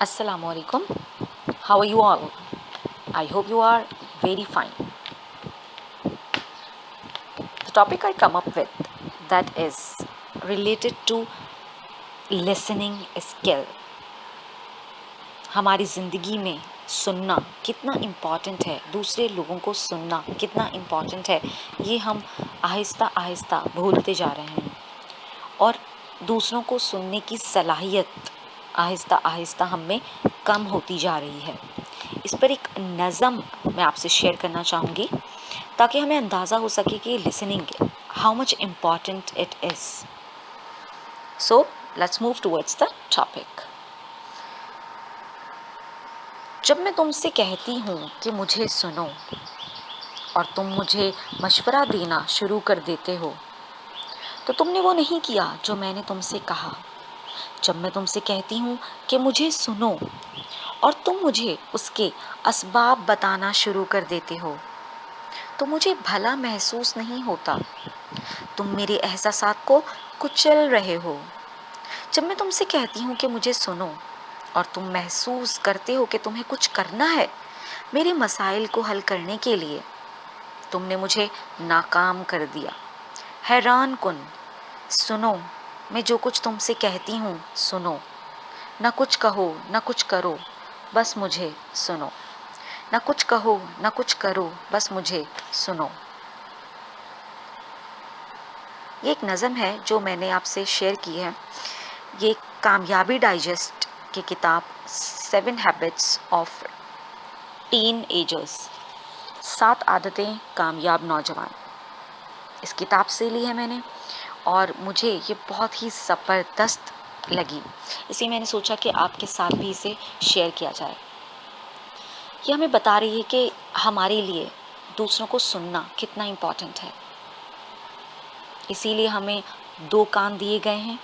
Assalamu alaikum. How are you all? I hope you are very fine. The topic I come up with that is related to listening skill. हमारी ज़िंदगी में सुनना कितना important है, दूसरे लोगों को सुनना कितना इम्पॉर्टेंट है, ये हम आहिस्ता आहिस्ता भूलते जा रहे हैं और दूसरों को सुनने की सलाहियत आहिस्ता आहिस्ता हम में कम होती जा रही है। इस पर एक नज़म मैं आपसे शेयर करना चाहूँगी ताकि हमें अंदाज़ा हो सके कि listening how much important it is. So let's move towards the topic. जब मैं तुमसे कहती हूँ कि मुझे सुनो और तुम मुझे मशवरा देना शुरू कर देते हो, तो तुमने वो नहीं किया जो मैंने तुमसे कहा। जब मैं तुमसे कहती हूँ कि मुझे सुनो और तुम मुझे उसके असबाब बताना शुरू कर देते हो, तो मुझे भला महसूस नहीं होता। तुम मेरे एहसासात को कुचल रहे हो। जब मैं तुमसे कहती हूँ कि मुझे सुनो और तुम महसूस करते हो कि तुम्हें कुछ करना है मेरे मसाइल को हल करने के लिए, तुमने मुझे नाकाम कर दिया। हैरान कुन, सुनो, मैं जो कुछ तुमसे कहती हूँ सुनो। न कुछ कहो न कुछ करो, बस मुझे सुनो। न कुछ कहो न कुछ करो, बस मुझे सुनो। ये एक नज़म है जो मैंने आपसे शेयर की है। ये कामयाबी डाइजेस्ट की किताब 7 हैबिट्स ऑफ टीन एजर्स, 7 आदतें कामयाब नौजवान, इस किताब से ली है मैंने और मुझे ये बहुत ही ज़बरदस्त लगी, इसी मैंने सोचा कि आपके साथ भी इसे शेयर किया जाए। ये हमें बता रही है कि हमारे लिए दूसरों को सुनना कितना इम्पॉर्टेंट है। इसीलिए हमें 2 कान दिए गए हैं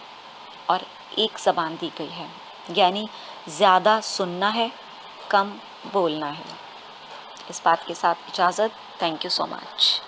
और 1 ज़बान दी गई है, यानी ज़्यादा सुनना है, कम बोलना है। इस बात के साथ इजाज़त। Thank you so much.